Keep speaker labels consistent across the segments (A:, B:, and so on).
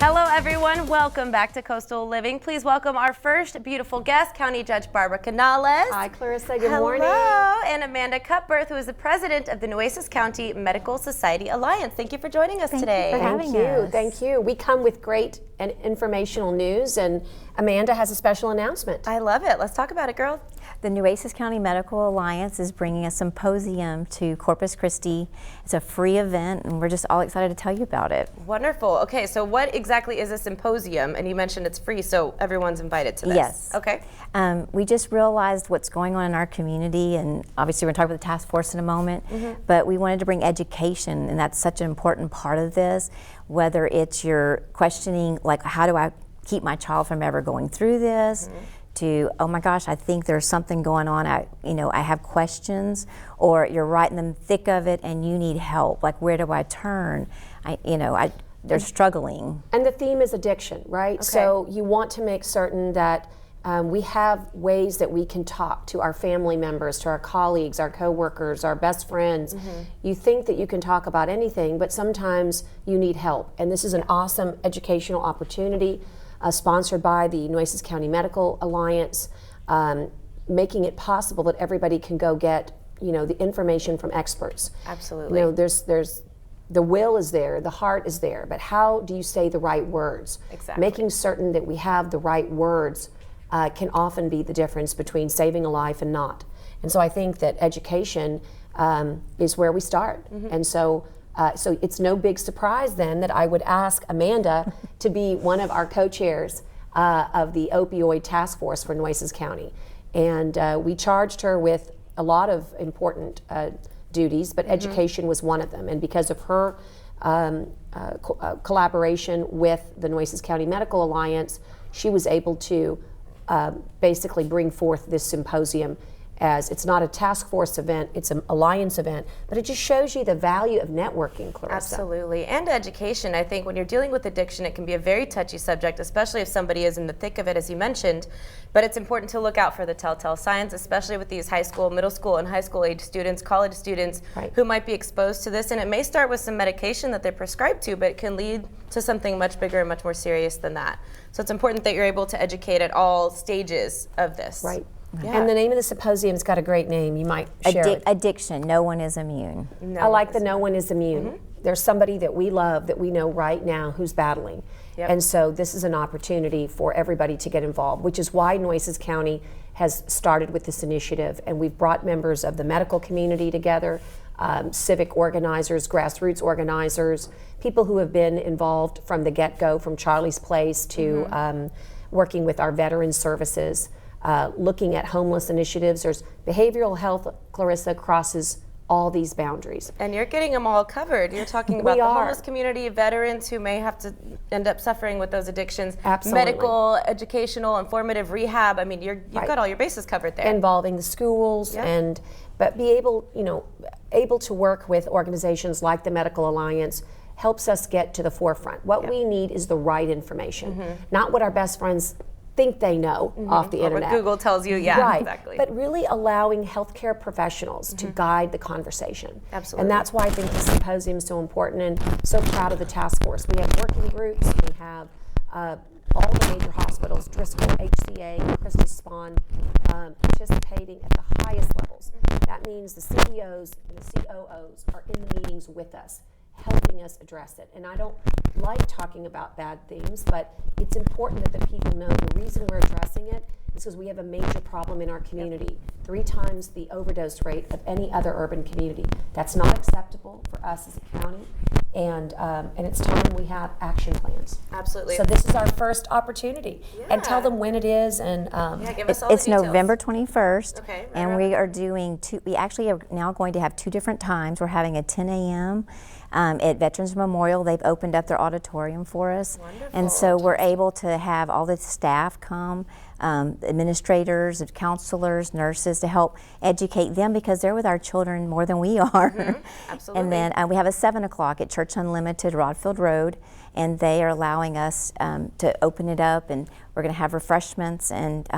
A: Hello everyone, welcome back to Coastal Living. Please welcome our first beautiful guest, County Judge Barbara Canales.
B: Hi Clarissa, good morning.
A: Hello, and Amanda Cupberth, who is the president of the Nueces County Medical Society Alliance. Thank you for joining us today.
B: Thank you. We come with great and informational news, and Amanda has a special announcement.
A: I love it. Let's talk about it, girl.
C: The Nueces County Medical Alliance is bringing a symposium to Corpus Christi. It's a free event, and we're just all excited to tell you about it.
A: Wonderful. Okay, so what exactly is a symposium? And you mentioned it's free, so everyone's invited to this.
C: Yes.
A: Okay.
C: We just realized what's going on in our community, and obviously we're going to talk about the task force in a moment, but we wanted to bring education, and that's such an important part of this, whether it's you're questioning, like, how do I keep my child from ever going through this, to, oh my gosh, I think there's something going on, I have questions, or you're right in the thick of it and you need help, like where do I turn? They're struggling.
B: And the theme is addiction, right?
A: Okay.
B: So you want to make certain that we have ways that we can talk to our family members, to our colleagues, our coworkers, our best friends. You think that you can talk about anything, but sometimes you need help. And this is an awesome educational opportunity. Sponsored by the Nueces County Medical Alliance, making it possible that everybody can go get, the information from experts.
A: Absolutely.
B: There's the will is there, the heart is there, but how do you say the right words?
A: Exactly.
B: Making certain that we have the right words can often be the difference between saving a life and not. And so I think that education is where we start. And so it's no big surprise then that I would ask Amanda to be one of our co-chairs of the opioid task force for Nueces County. And we charged her with a lot of important duties, but education was one of them. And because of her collaboration with the Nueces County Medical Alliance, she was able to basically bring forth this symposium. As it's not a task force event, it's an alliance event, but it just shows you the value of networking, Clarissa.
A: Absolutely, and education. I think when you're dealing with addiction, it can be a very touchy subject, especially if somebody is in the thick of it, as you mentioned. But it's important to look out for the telltale signs, especially with these high school, middle school, and high school age students, college students, who might be exposed to this. And it may start with some medication that they're prescribed to, but it can lead to something much bigger and much more serious than that. So it's important that you're able to educate at all stages of this.
B: Right.
A: Yeah.
B: And the name of the symposium's got a great name. You might share it.
C: Addiction, no one is immune.
B: I like the no one is immune. There's somebody that we love, that we know right now who's battling. And so this is an opportunity for everybody to get involved, which is why Nueces County has started with this initiative. And we've brought members of the medical community together, civic organizers, grassroots organizers, people who have been involved from the get-go, from Charlie's Place to working with our veteran services. Looking at homeless initiatives. There's behavioral health, Clarissa, crosses all these boundaries.
A: And you're getting them all covered. You're talking about the homeless community, veterans who may have to end up suffering with those addictions, medical, educational, informative, rehab. I mean, you've got all your bases covered there.
B: Involving the schools, but be able to work with organizations like the Medical Alliance helps us get to the forefront. What we need is the right information, not what our best friends think they know off the internet.
A: What Google tells you, exactly.
B: But really allowing healthcare professionals to guide the conversation.
A: Absolutely.
B: And that's why I think the symposium is so important, and so proud of the task force. We have working groups, we have all the major hospitals, Driscoll, HCA, Christus Spohn, participating at the highest levels. That means the CEOs and the COOs are in the meetings with us, helping us address it. And I don't like talking about bad themes, but it's important that the people know the reason we're addressing it is because we have a major problem in our community. 3 times the overdose rate of any other urban community. That's not acceptable for us as a county, and it's time we have action plans.
A: Absolutely.
B: So this is our first opportunity. And tell them when it is, and
A: give us all the
C: it's
A: details.
C: November 21st,
A: Okay,
C: and we are doing we actually are now going to have 2 different times. We're having a 10 a.m. At Veterans Memorial. They've opened up their auditorium for us.
A: Wonderful.
C: And so we're able to have all the staff come, administrators, counselors, nurses, to help educate them, because they're with our children more than we are.
A: Absolutely.
C: And then we have a 7 o'clock at Church Unlimited, Rodfield Road, and they are allowing us to open it up, and we're going to have refreshments, and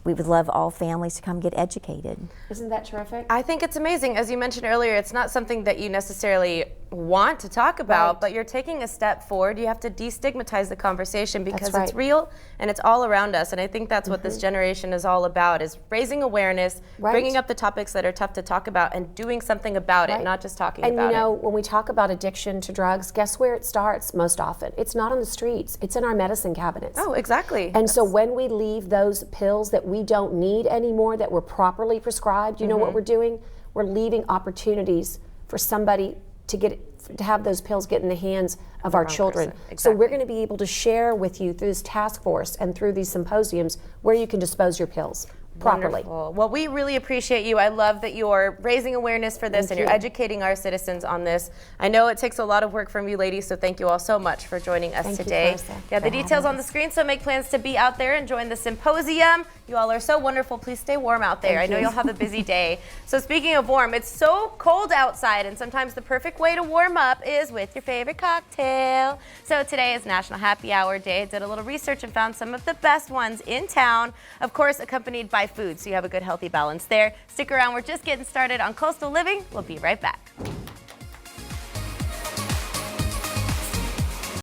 C: we would love all families to come get educated.
B: Isn't that terrific?
A: I think it's amazing. As you mentioned earlier, it's not something that you necessarily want to talk about,
B: Right.
A: but you're taking a step forward. You have to destigmatize the conversation because
B: That's
A: it's
B: right.
A: real and it's all around us. And I think that's what this generation is all about, is raising awareness,
B: Right.
A: bringing up the topics that are tough to talk about and doing something about it,
B: Right.
A: not just talking
B: And
A: about
B: you know,
A: it.
B: when we talk about addiction to drugs, guess where it starts most often? It's not on the streets, it's in our medicine cabinets.
A: Oh, exactly.
B: And so when we leave those pills that we don't need anymore, that were properly prescribed, you know what we're doing? We're leaving opportunities for somebody to have those pills get in the hands of our children.
A: person.
B: So we're
A: Exactly.
B: going to be able to share with you through this task force and through these symposiums where you can dispose your pills properly.
A: Wonderful. Well, we really appreciate you. I love that you're raising awareness for this
B: Thank
A: and you're
B: you.
A: educating our citizens on this. I know it takes a lot of work from you ladies, so thank you all so much for joining us
B: Thank you,
A: today.
B: Carissa,
A: Yeah, the
B: for
A: details
B: having
A: on the screen, so make plans to be out there and join the symposium. You all are so wonderful. Please stay warm out there.
B: Thank
A: I know
B: you.
A: you'll have a busy day. So speaking of warm, it's so cold outside, and sometimes the perfect way to warm up is with your favorite cocktail. So today is National Happy Hour Day. I did a little research and found some of the best ones in town, of course accompanied by food, so you have a good healthy balance there. Stick around, we're just getting started on Coastal Living. We'll be right back.